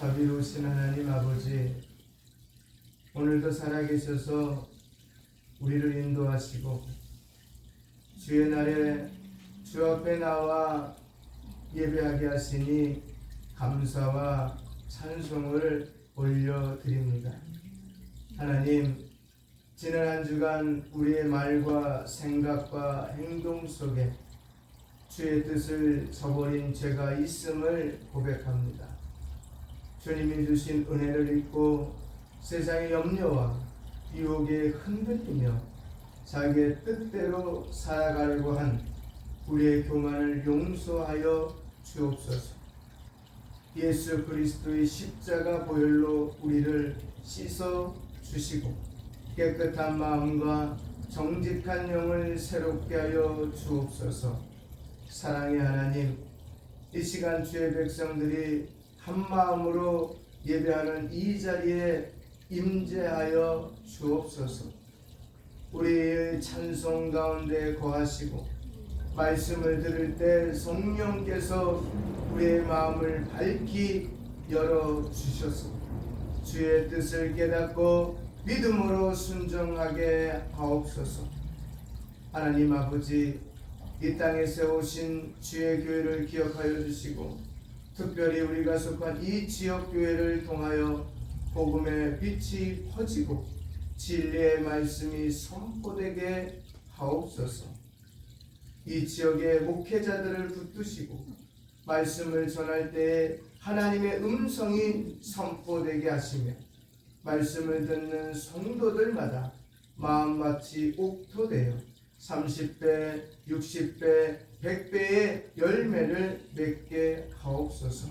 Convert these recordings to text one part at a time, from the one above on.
자비로우신 하나님 아버지, 오늘도 살아계셔서 우리를 인도하시고 주의 날에 주 앞에 나와 예배하게 하시니 감사와 찬송을 올려드립니다. 하나님, 지난 한 주간 우리의 말과 생각과 행동 속에 주의 뜻을 저버린 죄가 있음을 고백합니다. 주님이 주신 은혜를 잊고 세상의 염려와 유혹에 흔들리며 자기의 뜻대로 살아가려고 한 우리의 교만을 용서하여 주옵소서. 예수 그리스도의 십자가 보혈로 우리를 씻어 주시고 깨끗한 마음과 정직한 영을 새롭게 하여 주옵소서. 사랑의 하나님, 이 시간 주의 백성들이 한 마음으로 예배하는 이 자리에 임재하여 주옵소서. 우리의 찬송 가운데 거하시고 말씀을 들을 때 성령께서 우리의 마음을 밝히 열어주셔서 주의 뜻을 깨닫고 믿음으로 순종하게 하옵소서. 하나님 아버지, 이 땅에 세우신 주의 교회를 기억하여 주시고 특별히 우리가 속한 이 지역교회를 통하여 복음의 빛이 퍼지고 진리의 말씀이 선포되게 하옵소서. 이 지역의 목회자들을 붙드시고 말씀을 전할 때에 하나님의 음성이 선포되게 하시며 말씀을 듣는 성도들마다 마음같이 옥토되어 30배, 60배, 100배의 열매를 맺게 하옵소서.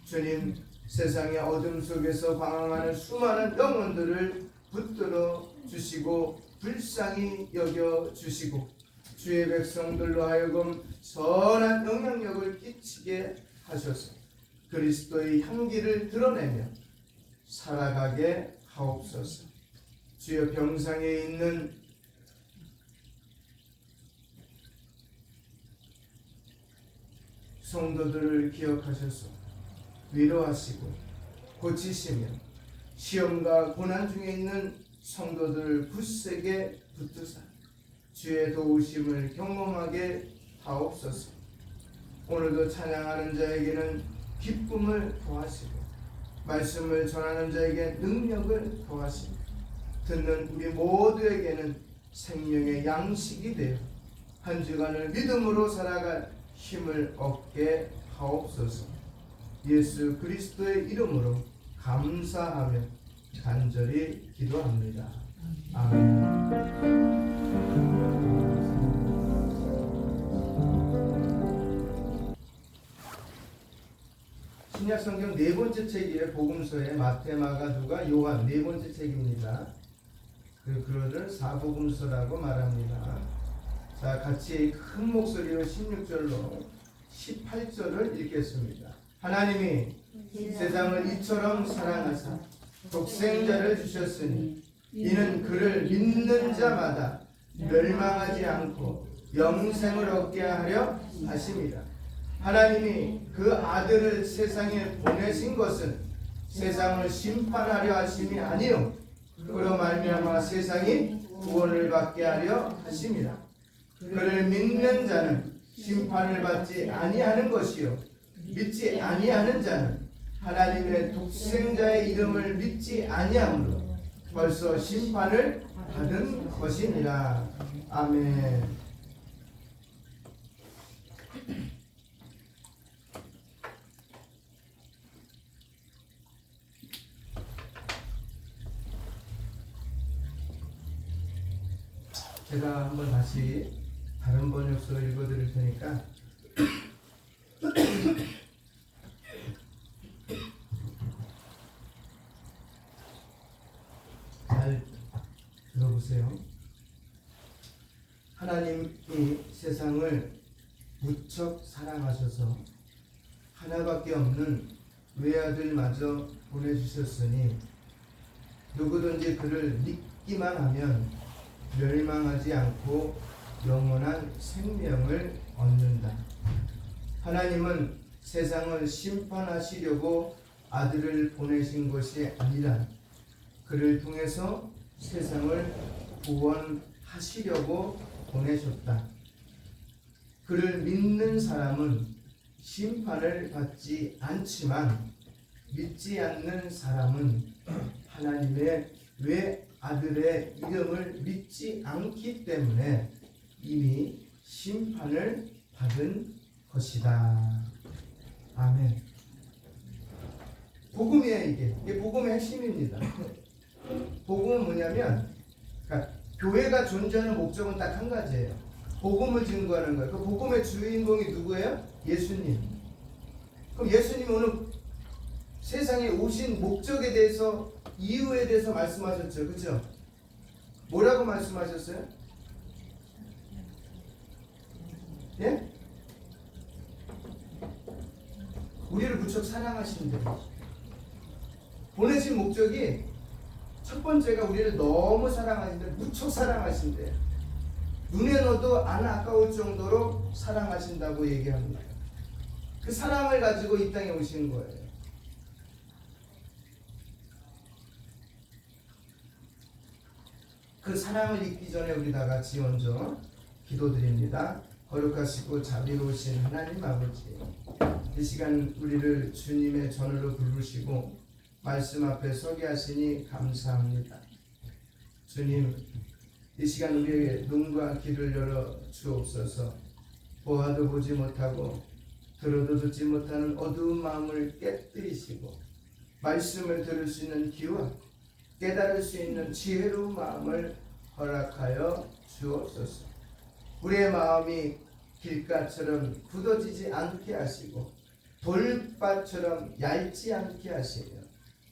주님, 세상의 어둠 속에서 방황하는 수많은 영혼들을 붙들어 주시고 불쌍히 여겨 주시고 주의 백성들로 하여금 선한 영향력을 끼치게 하셔서 그리스도의 향기를 드러내며 살아가게 하옵소서. 주여, 병상에 있는 성도들을 기억하셔서 위로하시고 고치시며 시험과 고난 중에 있는 성도들을 굳세게 붙드사 주의 도우심을 경험하게 하옵소서. 오늘도 찬양하는 자에게는 기쁨을 더하시고 말씀을 전하는 자에게 능력을 더하시고 듣는 우리 모두에게는 생명의 양식이 되어 한 주간을 믿음으로 살아갈 힘을 얻게 하옵소서. 예수 그리스도의 이름으로 감사하며 간절히 기도합니다. 아멘. 신약성경 네 번째 책이에요. 복음서에 마태, 마가, 누가, 요한 네 번째 책입니다. 그거를 사복음서라고 말합니다. 자, 같이 큰 목소리로 16절로 18절을 읽겠습니다. 하나님이 세상을 이처럼 사랑하사 독생자를 주셨으니 이는 그를 믿는 자마다 멸망하지 않고 영생을 얻게 하려 하심이라. 하나님이 그 아들을 세상에 보내신 것은 세상을 심판하려 하심이 아니요 그로 말미암아 세상이 구원을 받게 하려 하심이라. 그를 믿는 자는 심판을 받지 아니하는 것이요 믿지 아니하는 자는 하나님의 독생자의 이름을 믿지 아니하므로 벌써 심판을 받은 것이니라. 아멘. 제가 한번 다시 다른 번역서로 읽어드릴 테니까 잘 들어보세요. 하나님이 세상을 무척 사랑하셔서 하나밖에 없는 외아들마저 보내주셨으니 누구든지 그를 믿기만 하면 멸망하지 않고 영원한 생명을 얻는다. 하나님은 세상을 심판하시려고 아들을 보내신 것이 아니라 그를 통해서 세상을 구원하시려고 보내셨다. 그를 믿는 사람은 심판을 받지 않지만 믿지 않는 사람은 하나님의 외아들의 이름을 믿지 않기 때문에 이미 심판을 받은 것이다. 아멘. 복음이에요. 이게 복음의 핵심입니다. 복음은 뭐냐면, 그러니까 교회가 존재하는 목적은 딱 한 가지예요. 복음을 증거하는 거예요. 그 복음의 주인공이 누구예요? 예수님. 그럼 예수님이 오늘 세상에 오신 목적에 대해서, 이유에 대해서 말씀하셨죠. 그렇죠? 뭐라고 말씀하셨어요? 예? 우리를 무척 사랑하신대요. 보내신 목적이 첫 번째가 우리를 너무 사랑하신대, 무척 사랑하신대. 눈에 넣어도 안 아까울 정도로 사랑하신다고 얘기합니다. 그 사랑을 가지고 이 땅에 오신 거예요. 그 사랑을 잊기 전에 우리 다 같이 먼저 기도드립니다. 거룩하시고 자비로우신 하나님 아버지, 이 시간 우리를 주님의 전으로 부르시고 말씀 앞에 서게 하시니 감사합니다. 주님, 이 시간 우리의 눈과 귀를 열어 주옵소서. 보아도 보지 못하고 들어도 듣지 못하는 어두운 마음을 깨뜨리시고 말씀을 들을 수 있는 귀와 깨달을 수 있는 지혜로운 마음을 허락하여 주옵소서. 우리의 마음이 길가처럼 굳어지지 않게 하시고 돌밭처럼 얇지 않게 하시며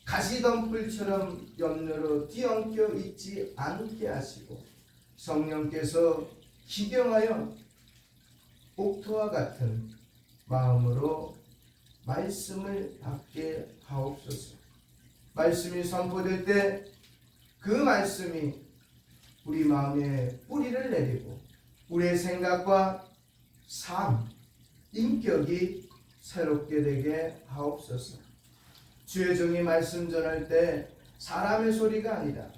가시덤불처럼 염려로 뒤엉켜 있지 않게 하시고 성령께서 기경하여 옥토와 같은 마음으로 말씀을 받게 하옵소서. 말씀이 선포될 때 그 말씀이 우리 마음에 뿌리를 내리고 우리의 생각과 삶, 인격이 새롭게 되게 하옵소서. 주의 종이 말씀 전할 때 사람의 소리가 아니라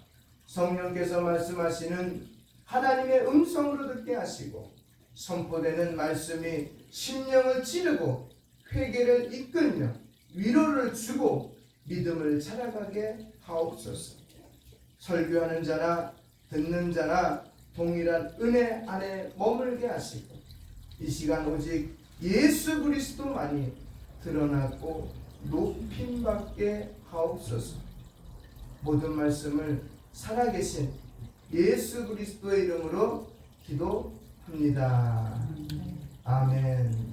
성령께서 말씀하시는 하나님의 음성으로 듣게 하시고 선포되는 말씀이 심령을 찌르고 회개를 이끌며 위로를 주고 믿음을 자라가게 하옵소서. 설교하는 자나 듣는 자나 동일한 은혜 안에 머물게 하시고 이 시간 오직 예수 그리스도만이 드러나고 높임받게 하옵소서. 모든 말씀을 살아계신 예수 그리스도의 이름으로 기도합니다. 아멘.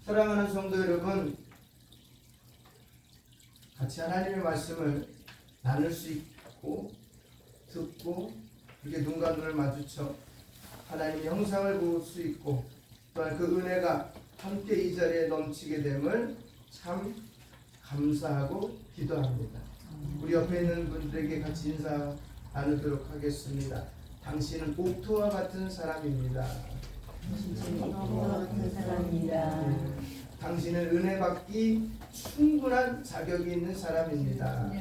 사랑하는 성도 여러분, 같이 하나님의 말씀을 나눌 수 있고 듣고 이렇게 눈과 눈을 마주쳐 하나님의 형상을 볼 수 있고 또한 그 은혜가 함께 이 자리에 넘치게 됨을 참 감사하고 기도합니다. 우리 옆에 있는 분들에게 같이 인사 나누도록 하겠습니다. 당신은 옥토와 같은 사람입니다. 당신은 은혜 받기 충분한 자격이 있는 사람입니다.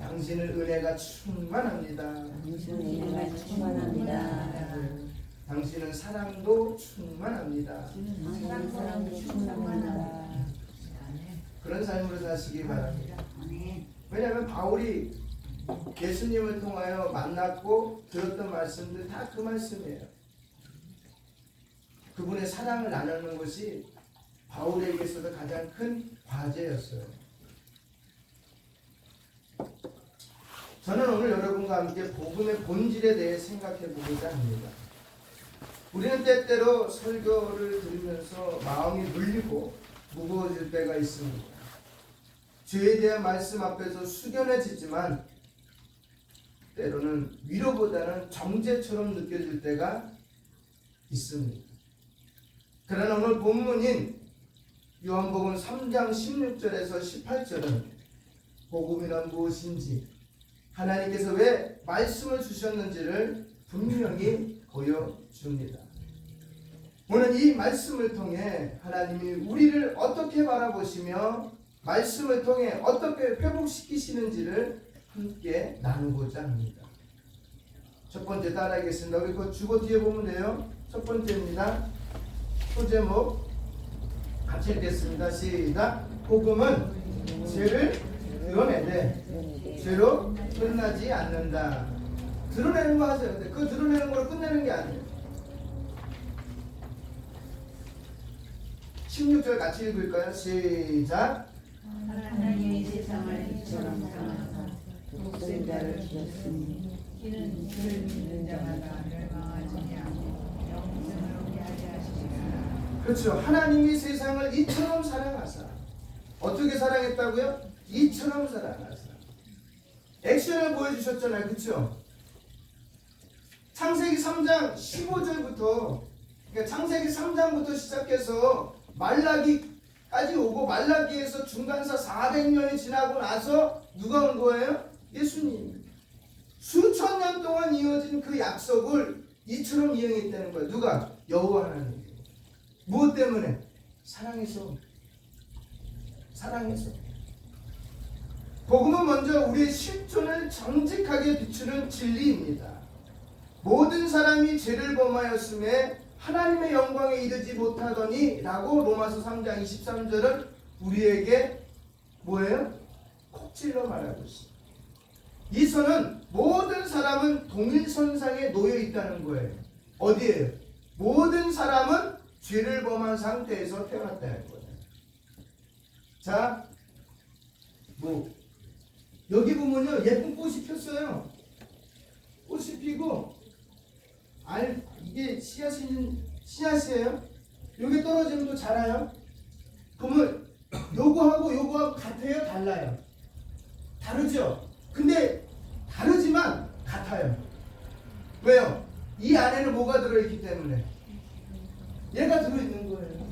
당신은 은혜가 충만합니다. 당신은 사랑도 충만합니다. 그런 삶으로 사시기 바랍니다. 왜냐하면 바울이 예수님을 통하여 만났고 들었던 말씀들 다 그 말씀이에요. 그분의 사랑을 나누는 것이 바울에게 있어서 가장 큰 과제였어요. 저는 오늘 여러분과 함께 복음의 본질에 대해 생각해 보고자 합니다. 우리는 때때로 설교를 들으면서 마음이 눌리고 무거워질 때가 있습니다. 죄에 대한 말씀 앞에서 숙연해지지만 때로는 위로보다는 정죄처럼 느껴질 때가 있습니다. 그러나 오늘 본문인 요한복음 3장 16절에서 18절은 복음이란 무엇인지 하나님께서 왜 말씀을 주셨는지를 분명히 보여줍니다. 오늘 이 말씀을 통해 하나님이 우리를 어떻게 바라보시며 말씀을 통해 어떻게 회복시키시는지를 함께 나누고자 합니다. 첫 번째 따라하겠습니다. 우리 그 주보 뒤에 보면 돼요. 첫 번째입니다. 소제목 같이 읽겠습니다. 시작. 복음은 죄를 드러내되 죄로 끝나지 않는다. 드러내는 거 하세요. 근데 그 드러내는 걸 끝내는 게 아니에요. 16절 같이 읽을까요? 시작. 하나님이 세상을 이처럼 사랑하사 독생자를 주셨으니 이는 그를 믿는 자마다 멸망하지 아니하고 영생을 얻게 하려 하시니라. 그렇죠. 하나님이 세상을 이처럼 사랑하사. 어떻게 사랑했다고요? 이처럼 사랑하사. 액션을 보여주셨잖아요. 그렇죠? 창세기 3장 15절부터 그러니까 창세기 3장부터 시작해서 말라기까지 오고 말라기에서 중간사 400년이 지나고 나서 누가 온 거예요? 예수님. 수천 년 동안 이어진 그 약속을 이처럼 이행했다는 거예요. 누가? 여호와 하나님. 무엇 때문에? 사랑해서. 사랑해서. 복음은 먼저 우리의 실존을 정직하게 비추는 진리입니다. 모든 사람이 죄를 범하였음에 하나님의 영광에 이르지 못하더니 라고 로마서 3장 23절은 우리에게 뭐예요? 콕 찔러 말하고 있습니다. 이 선은 모든 사람은 동일선상에 놓여 있다는 거예요. 어디에요? 모든 사람은 죄를 범한 상태에서 태어났다는 거예요. 자, 여기 보면요 예쁜 꽃이 폈어요. 꽃이 피고 이게 씨앗이에요. 여기 떨어지면 또 자라요. 그러면 요거하고 같아요? 달라요? 다르죠? 근데 다르지만 같아요. 왜요? 이 안에는 뭐가 들어있기 때문에 얘가 들어있는 거예요.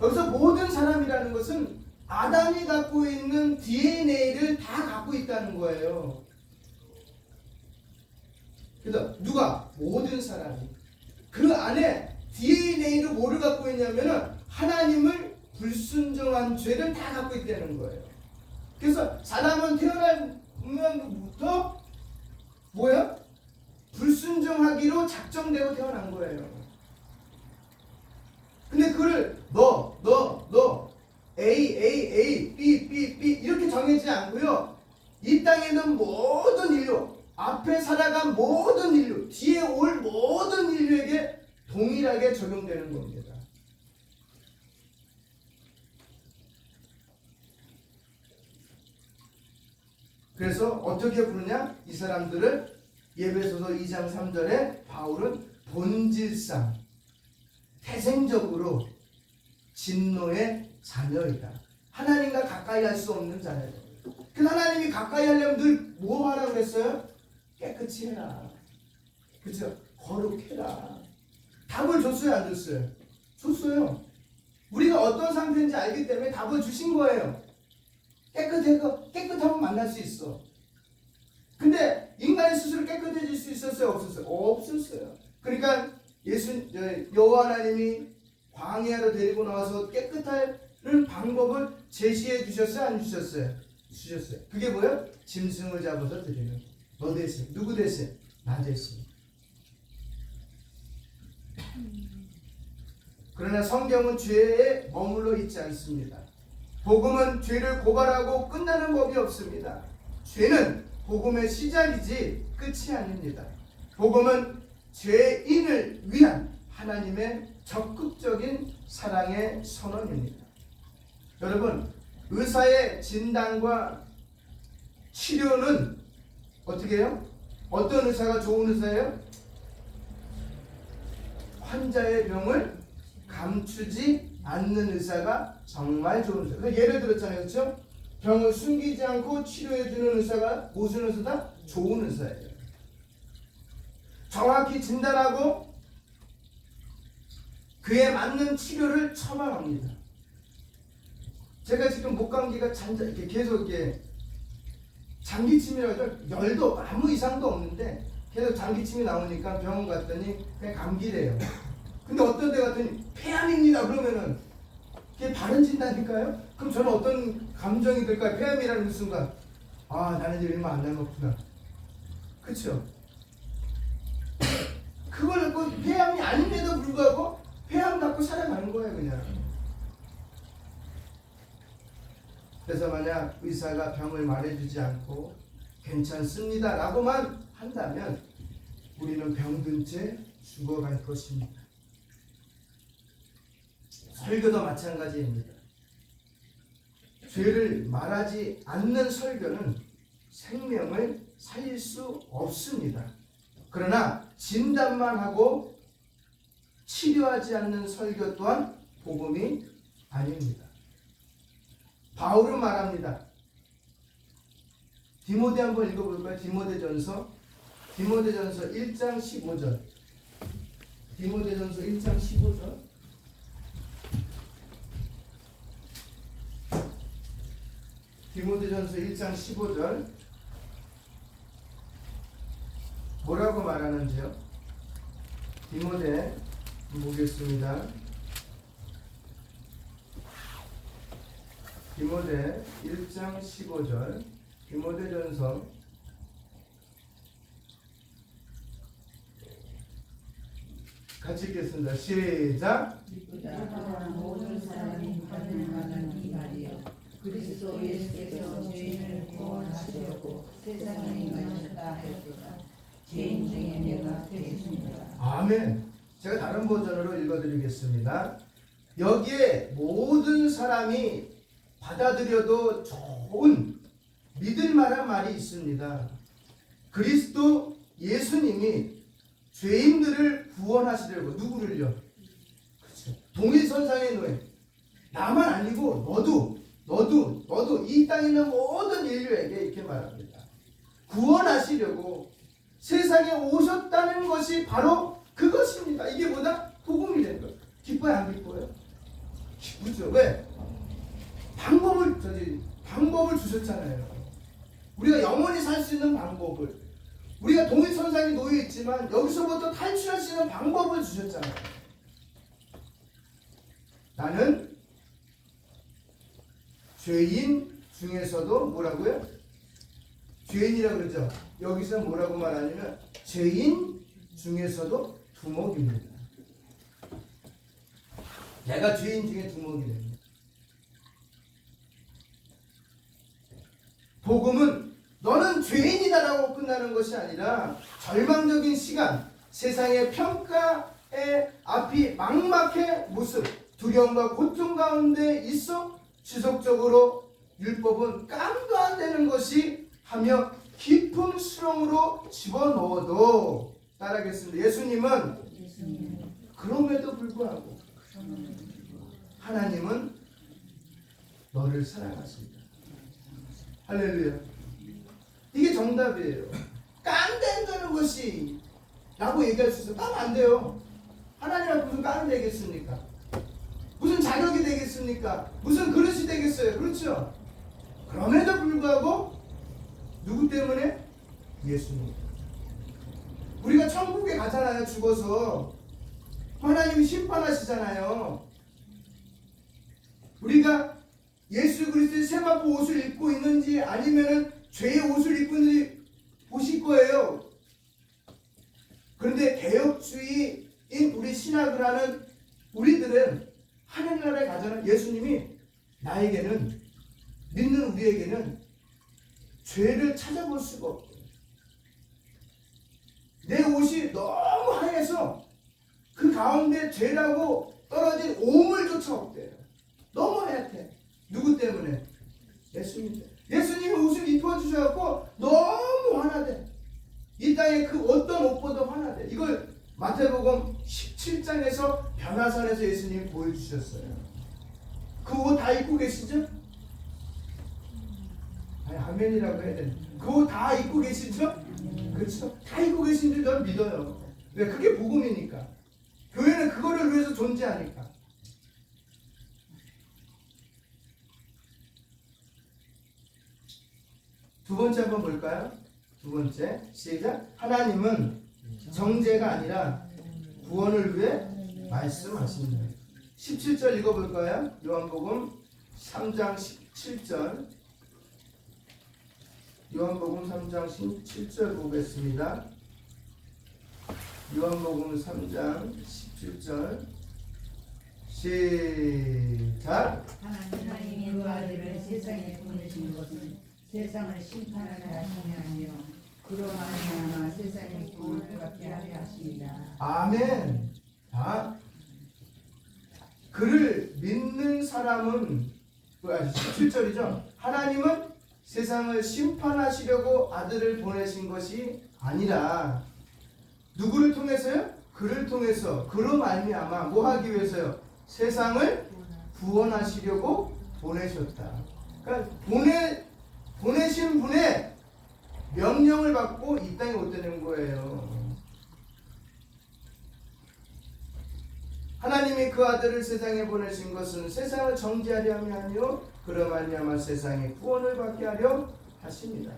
여기서 모든 사람이라는 것은 아담이 갖고 있는 DNA를 다 갖고 있다는 거예요. 그래서 누가? 모든 사람이 그 안에 DNA로 뭐를 갖고 있냐면은 하나님을 불순종한 죄를 다 갖고 있다는 거예요. 그래서 사람은 태어나면부터 뭐야? 불순종하기로 작정되고 태어난 거예요. 근데 그를 너 A, B 이렇게 정해지지 않고요. 이 땅에 있는 모든 인류, 앞에 살아간 모든 인류, 뒤에 올 모든 인류에게 동일하게 적용되는 겁니다. 그래서 어떻게 부르냐? 이 사람들을 에베소서 2장 3절에 바울은 본질상 태생적으로 진노의 자녀이다. 하나님과 가까이 할 수 없는 자녀다. 그 하나님이 가까이 하려면 늘 뭐 하라고 그랬어요? 깨끗이 해라. 그죠? 거룩해라. 답을 줬어요, 안 줬어요? 줬어요. 우리가 어떤 상태인지 알기 때문에 답을 주신 거예요. 깨끗하면 만날 수 있어. 근데 인간이 스스로 깨끗해질 수 있었어요, 없었어요? 없었어요. 그러니까 여호와 하나님이 광야로 데리고 나와서 깨끗하는 방법을 제시해 주셨어요, 안 주셨어요? 주셨어요. 그게 뭐예요? 짐승을 잡아서 드리는 거예요. 너 대신, 누구 대신? 나 대신. 그러나 성경은 죄에 머물러 있지 않습니다. 복음은 죄를 고발하고 끝나는 법이 없습니다. 죄는 복음의 시작이지 끝이 아닙니다. 복음은 죄인을 위한 하나님의 적극적인 사랑의 선언입니다. 여러분, 의사의 진단과 치료는 어떻게 해요? 어떤 의사가 좋은 의사예요? 환자의 병을 감추지 않는 의사가 정말 좋은 의사. 예를 들었잖아요, 그렇죠? 병을 숨기지 않고 치료해주는 의사가 무슨 의사다? 좋은 의사예요. 정확히 진단하고 그에 맞는 치료를 처방합니다. 제가 지금 목감기가 이렇게 계속 이렇게 장기침이라고 열도 아무 이상도 없는데 계속 장기침이 나오니까 병원 갔더니 그냥 감기래요. 갔더니 폐암입니다 그러면은 그게 바른진다니까요? 그럼 저는 어떤 감정이 들까요? 폐암이라는 순간 아 나는 이제 얼마 안 남았구나. 그쵸? 그걸 갖고 폐암이 아님에도 불구하고 폐암 갖고 살아가는 거예요 그냥. 그래서 만약 의사가 병을 말해주지 않고 괜찮습니다 라고만 한다면 우리는 병든 채 죽어갈 것입니다. 설교도 마찬가지입니다. 죄를 말하지 않는 설교는 생명을 살릴 수 없습니다. 그러나 진단만 하고 치료하지 않는 설교 또한 복음이 아닙니다. 바울은 말합니다. 디모데 한번 읽어볼까요? 디모데전서 1장 15절. 디모데전서 1장 15절. 디모데전서 1장 15절. 뭐라고 말하는지요? 디모데 보겠습니다. 디모데 1장 15절. 디모데전서 같이 읽겠습니다. 시작. 모든 사람이 받는 만한 이 말이요 그리스도 예수께서 죄인을 구원하시려고 세상에 임하셨다 하였도다. 죄인 중에 내가 되겠습니다. 아멘. 제가 다른 버전으로 읽어드리겠습니다. 여기에 모든 사람이 받아들여도 좋은 믿을 만한 말이 있습니다. 그리스도 예수님이 죄인들을 구원하시려고. 누구를요? 그렇죠. 동일선상의 노예. 나만 아니고 너도 이 땅에 있는 모든 인류에게 이렇게 말합니다. 구원하시려고 세상에 오셨다는 것이 바로 그것입니다. 이게 뭐다? 복음이 된 것. 기뻐요 안 기뻐요? 기쁘죠. 왜? 방법을 주셨잖아요. 우리가 영원히 살 수 있는 방법을, 우리가 동일선상에 놓여 있지만 여기서부터 탈출할 수 있는 방법을 주셨잖아요. 나는 죄인 중에서도 뭐라고요? 죄인이라고 그러죠. 여기서 뭐라고 말하냐면 죄인 중에서도 두목입니다. 내가 죄인 중에 두목이 됩니다. 복음은 너는 죄인이다라고 끝나는 것이 아니라 절망적인 시간, 세상의 평가의 앞이 막막해 모습, 두려움과 고통 가운데 있어 지속적으로 율법은 깜도 안 되는 것이 하며 깊은 수렁으로 집어넣어도, 따라하겠습니다. 예수님은 그럼에도 불구하고 하나님은 너를 사랑하십니다. 할렐루야. 이게 정답이에요. 깐된다는 것이 라고 얘기할 수 있어요. 까면 안 돼요. 하나님은 무슨 깐이 되겠습니까? 무슨 자격이 되겠습니까? 무슨 그릇이 되겠어요? 그렇죠? 그럼에도 불구하고 누구 때문에? 예수님. 우리가 천국에 가잖아요. 죽어서 하나님이 심판하시잖아요. 우리가 예수 그리스도의 세마포 옷을 입고 있는지 아니면은 죄의 옷을 입고 있는지 보실 거예요. 그런데 개혁주의인 우리 신학을 하는 우리들은 하늘나라에 가잖아요. 예수님이 나에게는, 믿는 우리에게는 죄를 찾아볼 수가 없고, 내 옷이 너무 하얘서 그 가운데 죄라고 떨어진 오물조차 없대요. 너무 하얗대. 누구 때문에? 예수님 때문에. 예수님이 옷을 입혀주셔서 너무 화나대. 이 땅에 그 어떤 옷보다 화나대. 이걸 마태복음 17장에서 변화산에서 예수님이 보여주셨어요. 그 옷 다 입고 계시죠? 아니, 아멘이라고 해야 되나? 그 옷 다 입고 계시죠? 그렇죠? 다 입고 계신 줄 저는 믿어요. 왜? 그게 복음이니까. 교회는 그거를 위해서 존재하니까. 두 번째 한번 볼까요? 두 번째 시작. 하나님은 정죄가 아니라 구원을 위해 말씀하십니다. 17절 읽어볼까요? 요한복음 3장 17절. 요한복음 3장 17절 보겠습니다. 요한복음 3장 17절 시작. 하나님이 그 아들을 세상에 보내신 것은 세상을 심판하려 하심이 아니요 그로 말미암아 세상의 구원을 받게 하려 하심이라. 아멘. 자, 그를 믿는 사람은 17절이죠. 하나님은 세상을 심판하시려고 아들을 보내신 것이 아니라 누구를 통해서요? 그를 통해서, 그로 말미암아 뭐 하기 위해서요? 세상을 구원하시려고 보내셨다. 그러니까 보내신 분의 명령을 받고 이 땅에 오되는 거예요. 하나님이 그 아들을 세상에 보내신 것은 세상을 정죄하려 함이 아니요 그로 말미암아 세상에 구원을 받게 하려 하십니다.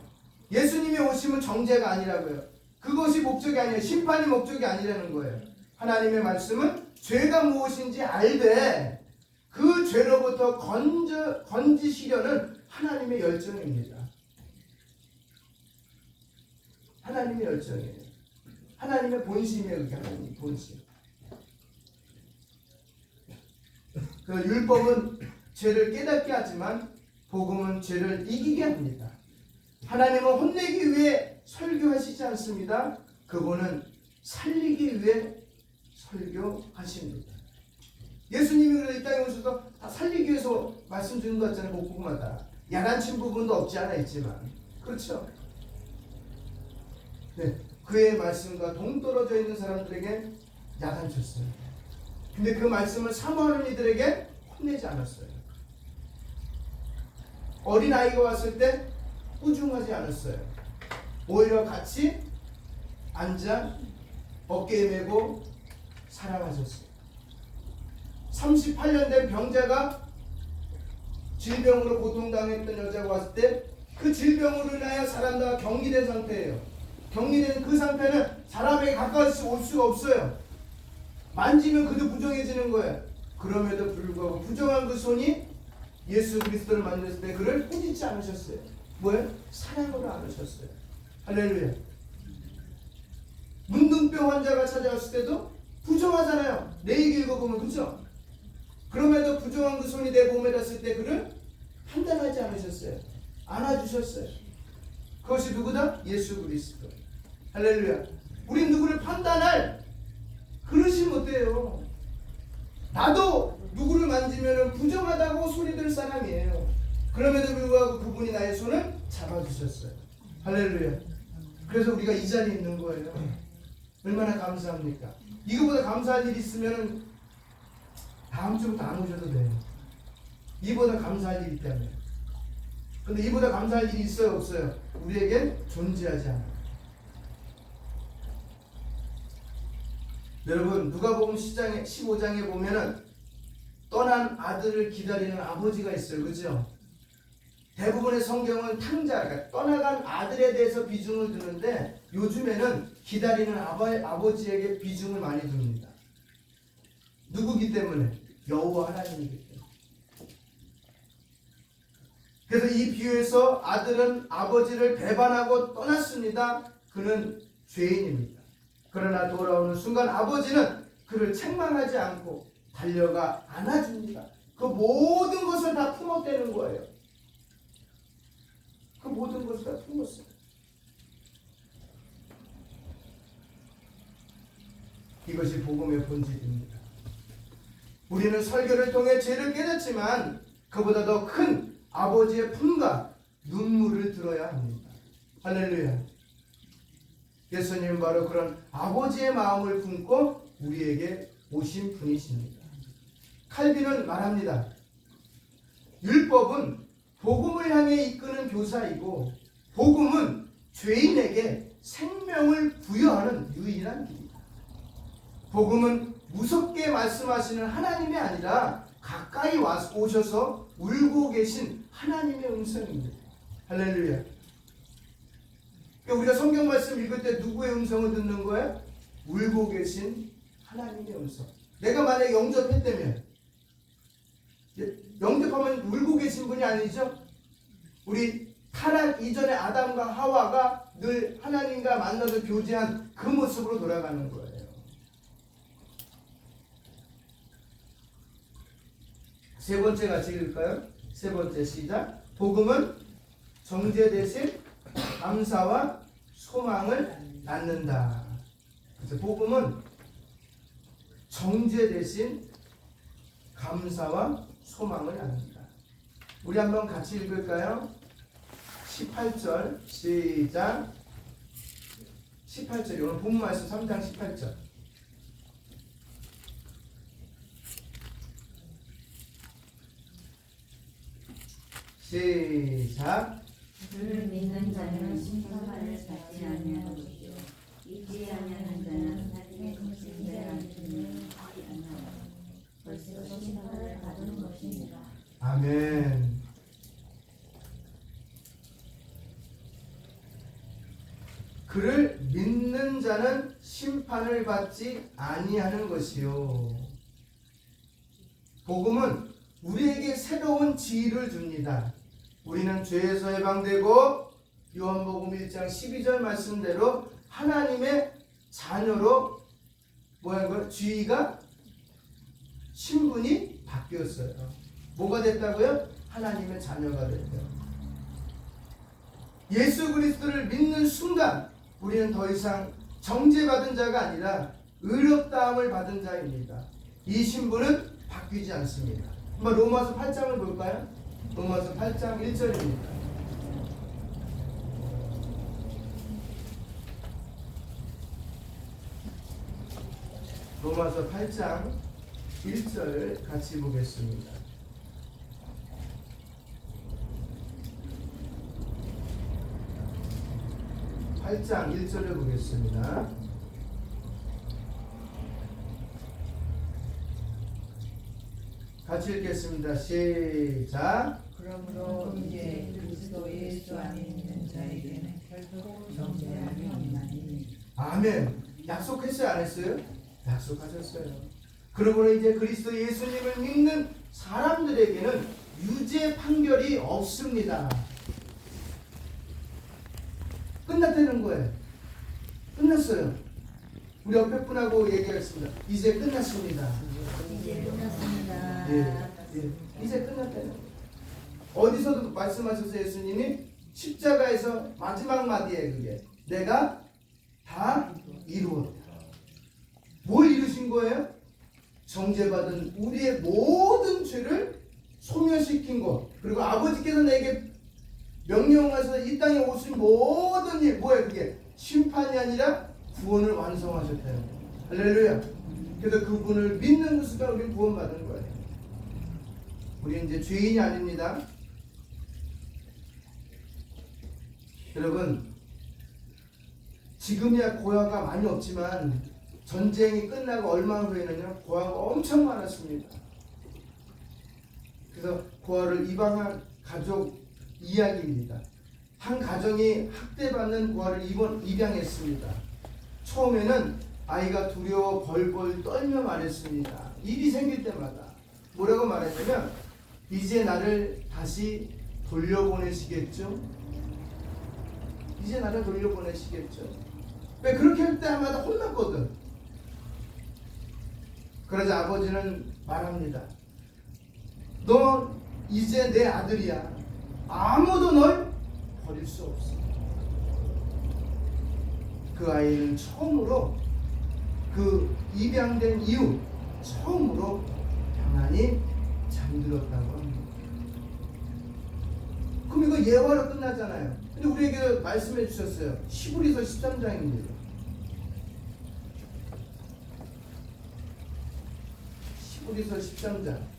예수님이 오심은 정죄가 아니라고요. 그것이 목적이 아니에요. 심판이 목적이 아니라는 거예요. 하나님의 말씀은 죄가 무엇인지 알되 그 죄로부터 건지시려는 하나님의 열정입니다. 하나님의 열정이에요. 하나님의 본심이에요. 그게 하나님의 본심. 그 율법은 죄를 깨닫게 하지만 복음은 죄를 이기게 합니다. 하나님은 혼내기 위해 설교하시지 않습니다. 그분은 살리기 위해 설교하십니다. 예수님이 그래서 이 땅에 오셔서 다 살리기 위해서 말씀 주는 것 같잖아요. 복음마다 야단친 부분도 없지 않아 있지만 그렇죠. 네, 그의 말씀과 동떨어져 있는 사람들에게 야단쳤어요. 근데 그 말씀을 사모하는 이들에게 혼내지 않았어요. 어린아이가 왔을 때 꾸중하지 않았어요. 오히려 같이 앉아 어깨에 메고 사랑하셨어요. 38년 된 병자가 질병으로 고통당했던 여자가 왔을 때 그 질병으로 인하여 사람과 격리된 상태예요. 격리된 그 상태는 사람에게 가까이 올 수가 없어요. 만지면 그도 부정해지는 거예요. 그럼에도 불구하고 부정한 그 손이 예수 그리스도를 만졌을 때 그를 꾸짖지 않으셨어요. 뭐예요? 사랑으로 안으셨어요. 할렐루야. 문둥병 환자가 찾아왔을 때도 부정하잖아요. 내 얘기 읽어보면 그죠? 그럼에도 부정한 그 손이 내 몸에 닿았을 때 그를 판단하지 않으셨어요. 안아주셨어요. 그것이 누구다? 예수 그리스도. 할렐루야. 우린 누구를 판단할 그릇이 못돼요. 나도 누구를 만지면 부정하다고 소리들 사람이에요. 그럼에도 불구하고 그분이 나의 손을 잡아주셨어요. 할렐루야. 그래서 우리가 이 자리에 있는 거예요. 얼마나 감사합니까? 이거보다 감사할 일이 있으면 다음 주부터 안 오셔도 돼요. 이보다 감사할 일이 있다면. 근데 이보다 감사할 일이 있어요? 없어요? 우리에겐 존재하지 않아요. 여러분 누가복음 15장에 보면은 떠난 아들을 기다리는 아버지가 있어요. 그죠? 대부분의 성경은 탕자, 그러니까 떠나간 아들에 대해서 비중을 두는데 요즘에는 기다리는 아버지에게 비중을 많이 둡니다. 누구기 때문에? 여호와 하나님이기 때문에. 그래서 이 비유에서 아들은 아버지를 배반하고 떠났습니다. 그는 죄인입니다. 그러나 돌아오는 순간 아버지는 그를 책망하지 않고 달려가 안아줍니다. 그 모든 것을 다 품었다는 거예요. 그 모든 것을 다 품었어요. 이것이 복음의 본질입니다. 우리는 설교를 통해 죄를 깨닫지만 그보다 더 큰 아버지의 품과 눈물을 들어야 합니다. 할렐루야. 예수님은 바로 그런 아버지의 마음을 품고 우리에게 오신 분이십니다. 칼빈은 말합니다. 율법은 복음을 향해 이끄는 교사이고 복음은 죄인에게 생명을 부여하는 유일한 길이다. 복음은 무섭게 말씀하시는 하나님이 아니라 가까이 오셔서 울고 계신 하나님의 음성입니다. 할렐루야. 우리가 성경 말씀 읽을 때 누구의 음성을 듣는 거예요? 울고 계신 하나님의 음성. 내가 만약에 영접했다면, 영접하면 울고 계신 분이 아니죠? 우리 타락 이전에 아담과 하와가 늘 하나님과 만나서 교제한 그 모습으로 돌아가는 거예요. 세 번째 같이 읽을까요? 세 번째 시작. 복음은 정죄 대신 감사와 소망을 낳는다. 그래서 복음은 정죄 대신 감사와 소망을 낳는다. 우리 한번 같이 읽을까요? 18절 시작. 18절 오늘 본문 말씀 3장 18절. 시작. 그를 믿는 자는 심판을 받지 아니하는 것이요 믿지 아니하는 자는 하나님의 거짓말을 듣는 하지 않나요. 벌써 심판을 받은 것입니다. 아멘. 그를 믿는 자는 심판을 받지 아니하는 것이요. 복음은 우리에게 새로운 지위를 줍니다. 우리는 죄에서 해방되고 요한복음 1장 12절 말씀대로 하나님의 자녀로 지위가 신분이 바뀌었어요. 뭐가 됐다고요? 하나님의 자녀가 됐대요. 예수 그리스도를 믿는 순간 우리는 더 이상 정죄받은 자가 아니라 의롭다함을 받은 자입니다. 이 신분은 바뀌지 않습니다. 한번 로마서 8장을 볼까요? 로마서 8장 1절입니다. 로마서 8장 1절 같이 보겠습니다. (8장 1절을) 보겠습니다. 같이 읽겠습니다. 시작. 그러므로 이제 그리스도 예수 안에 있는 자에게는 결코 정죄함이 없나니. 아멘. 약속했어요, 안 했어요? 약속하셨어요. 그러므로 이제 그리스도 예수님을 믿는 사람들에게는 유죄 판결이 없습니다. 끝났다는 거예요. 끝났어요. 우리 옆에 분하고 얘기하겠습니다. 이제 끝났습니다. 이제 끝났습니다. 이제 끝났다는 거예요. 어디서도 말씀하셨어요. 예수님이 십자가에서 마지막 마디에 그게 내가 다 이루었다. 뭘 이루신 거예요? 정죄받은 우리의 모든 죄를 소멸시킨 것. 그리고 아버지께서 내게 명령하셔서 이 땅에 오신 모든 일, 뭐예요 그게? 심판이 아니라 구원을 완성하셨다는 거예요. 할렐루야. 그래서 그분을 믿는 그 순간 우리는 구원받은 거예요. 우리는 이제 죄인이 아닙니다. 여러분, 지금이야 고아가 많이 없지만 전쟁이 끝나고 얼마 후에는요 고아가 엄청 많았습니다. 그래서 고아를 입양한 가족 이야기입니다. 한 가정이 학대받는 고아를 입양했습니다. 처음에는 아이가 두려워 벌벌 떨며 말했습니다. 일이 생길 때마다 뭐라고 말했냐면 이제 나를 다시 돌려보내시겠죠? 이제 나를 돌려보내시겠죠? 왜 그렇게 할 때마다 혼났거든. 그러자 아버지는 말합니다. 너 이제 내 아들이야. 아무도 널 버릴 수 없어. 그 아이는 처음으로 그 입양된 이후 처음으로 평안히 잠들었다고 합니다. 그럼 이거 예화로 끝나잖아요. 근데 우리에게 말씀해 주셨어요. 히브리서 13장입니다. 히브리서 13장.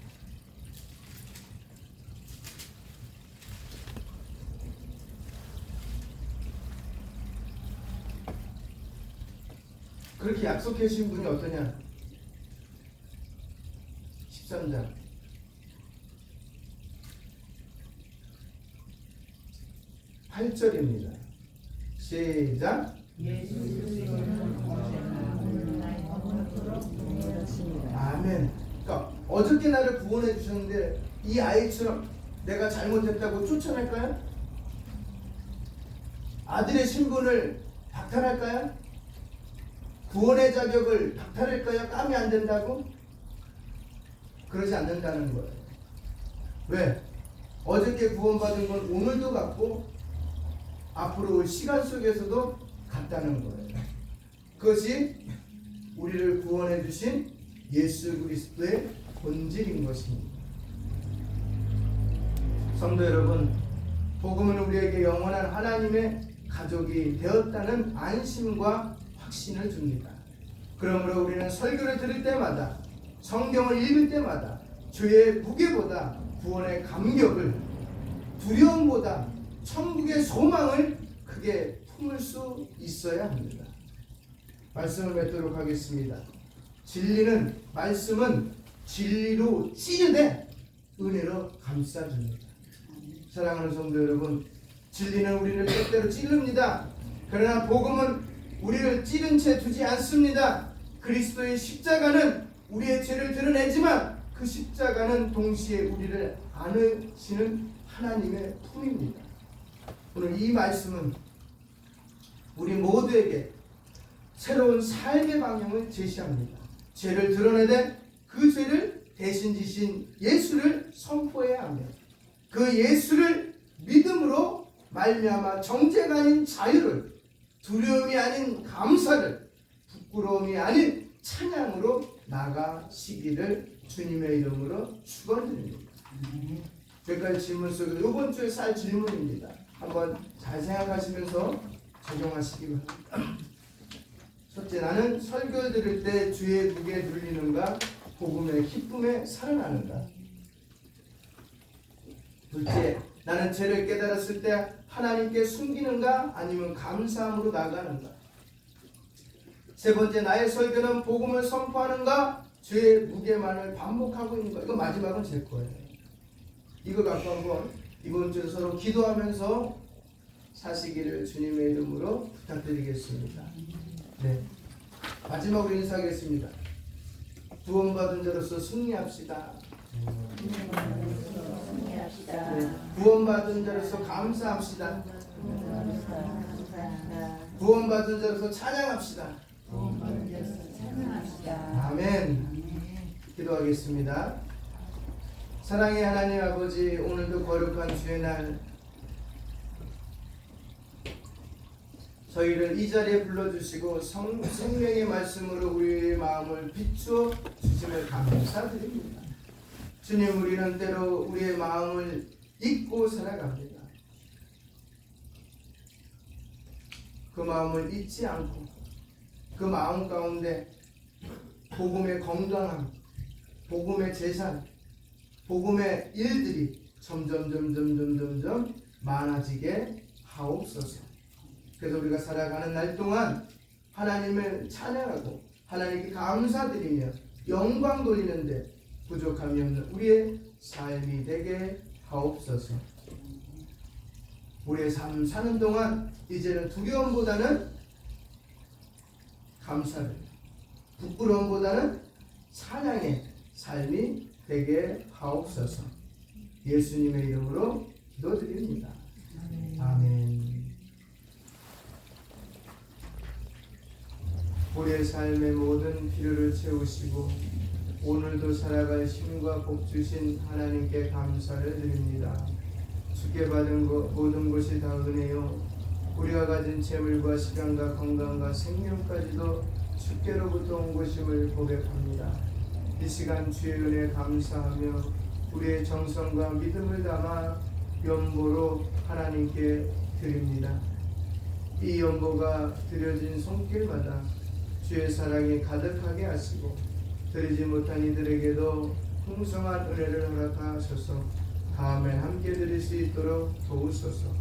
그렇게 약속해 주신 분이 어떠냐? 13장 8절입니다. 시작. 예수 그리스도는 언제나 오늘날 영원토록 아멘. 그러니까 어저께 나를 구원해 주셨는데 이 아이처럼 내가 잘못했다고 쫓아낼까요? 아들의 신분을 박탈할까요? 구원의 자격을 박탈할까요? 까면 안 된다고? 그러지 않는다는 거예요. 왜? 어저께 구원받은 건 오늘도 같고 앞으로 올 시간 속에서도 같다는 거예요. 그것이 우리를 구원해 주신 예수 그리스도의 본질인 것입니다. 성도 여러분, 복음은 우리에게 영원한 하나님의 가족이 되었다는 안심과 확신을 줍니다. 그러므로 우리는 설교를 들을 때마다, 성경을 읽을 때마다 주의 무게보다 구원의 감격을, 두려움보다 천국의 소망을 크게 품을 수 있어야 합니다. 말씀을 맺도록 하겠습니다. 말씀은 진리로 찌르되 은혜로 감싸줍니다. 사랑하는 성도 여러분, 진리는 우리를 때때로 찌릅니다. 그러나 복음은 우리를 찌른 채 두지 않습니다. 그리스도의 십자가는 우리의 죄를 드러내지만 그 십자가는 동시에 우리를 안으시는 하나님의 품입니다. 오늘 이 말씀은 우리 모두에게 새로운 삶의 방향을 제시합니다. 죄를 드러내되 그 죄를 대신 지신 예수를 선포해야 하며 그 예수를 믿음으로 말미암아 정죄가 아닌 자유를, 두려움이 아닌 감사를, 부끄러움이 아닌 찬양으로 나가시기를 주님의 이름으로 축원드립니다. 여기까지 질문 속에 이번 주에 쌀 질문입니다. 한번 잘 생각하시면서 적용하시기 바랍니다. 첫째, 나는 설교 들을 때 주의 무게 눌리는가, 복음의 기쁨에 살아나는가. 둘째, 나는 죄를 깨달았을 때 하나님께 숨기는가, 아니면 감사함으로 나가는가. 세 번째, 나의 설교는 복음을 선포하는가, 죄의 무게만을 반복하고 있는가. 이거 마지막은 제 거예요. 이거 갖고 한번 이번 주에 서로 기도하면서 사시기를 주님의 이름으로 부탁드리겠습니다. 네, 마지막으로 인사하겠습니다. 구원받은 자로서 승리합시다. 네, 구원받은 자로서 감사합시다. 구원받은 자로서 찬양합시다. 아멘. 기도하겠습니다. 사랑의 하나님 아버지, 오늘도 거룩한 주의 날 저희를 이 자리에 불러주시고 생명의 말씀으로 우리의 마음을 비추어 주심을 감사드립니다. 주님, 우리는 때로 우리의 마음을 잊고 살아갑니다. 그 마음을 잊지 않고 그 마음 가운데 복음의 건강함, 복음의 재산, 복음의 일들이 점점 많아지게 하옵소서. 그래서 우리가 살아가는 날 동안 하나님을 찬양하고 하나님께 감사드리며 영광 돌리는데 부족함이 없는 우리의 삶이 되게 하옵소서. 우리의 삶 사는 동안 이제는 두려움보다는 감사를, 부끄러움보다는 찬양의 삶이 되게 하옵소서. 예수님의 이름으로 기도드립니다. 아멘. 우리의 삶의 모든 필요를 채우시고 오늘도 살아갈 힘과 복 주신 하나님께 감사를 드립니다. 주께 받은 모든 것이 다 은혜요, 우리가 가진 재물과 시간과 건강과 생명까지도 주께로부터 온 것임을 고백합니다. 이 시간 주의 은혜 감사하며 우리의 정성과 믿음을 담아 연보로 하나님께 드립니다. 이 연보가 드려진 손길마다 주의 사랑이 가득하게 하시고 드리지 못한 이들에게도 풍성한 은혜를 허락하셔서 다음에 함께 드릴 수 있도록 도우소서.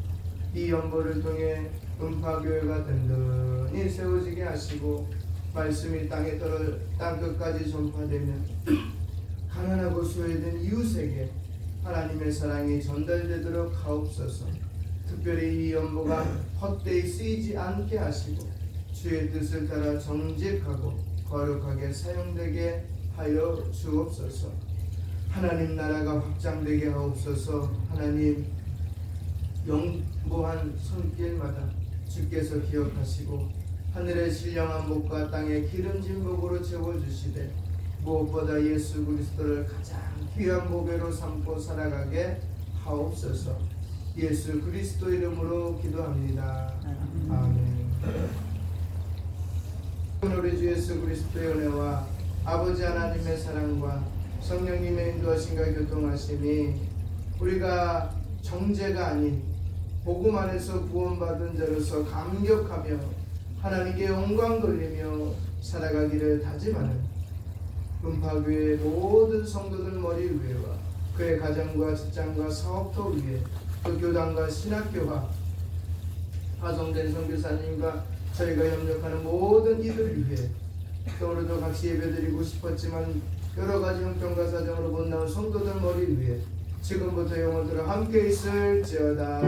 이 연보를 통해 음파교회가 든든히 세워지게 하시고 말씀이 땅끝까지 전파되며 가난하고 소외된 이웃에게 하나님의 사랑이 전달되도록 하옵소서. 특별히 이 연보가 헛되이 쓰이지 않게 하시고 주의 뜻을 따라 정직하고 거룩하게 사용되게 하여 주옵소서. 하나님 나라가 확장되게 하옵소서. 하나님 영보한 손길마다 주께서 기억하시고 하늘의 신령한 복과 땅의 기름진 복으로 채워주시되 무엇보다 예수 그리스도를 가장 귀한 보배로 삼고 살아가게 하옵소서. 예수 그리스도 이름으로 기도합니다. 아멘. 우리 주 예수 그리스도의 은혜와 아버지 하나님의 사랑과 성령님의 인도하심과 교통하심이 우리가 정죄가 아닌 복음 안에서 구원받은 자로서 감격하며 하나님께 영광 돌리며 살아가기를 다짐하는 음파교회 모든 성도들 머리 위에와 그의 가정과 직장과 사업터 위에 또 교단과 신학교와 파송된 선교사님과 저희가 협력하는 모든 이들 위해 또 오늘도 같이 예배드리고 싶었지만 여러가지 형편과 사정으로 못 나온 성도들 머리 위에 지금부터 영원토록 함께 있을지어다.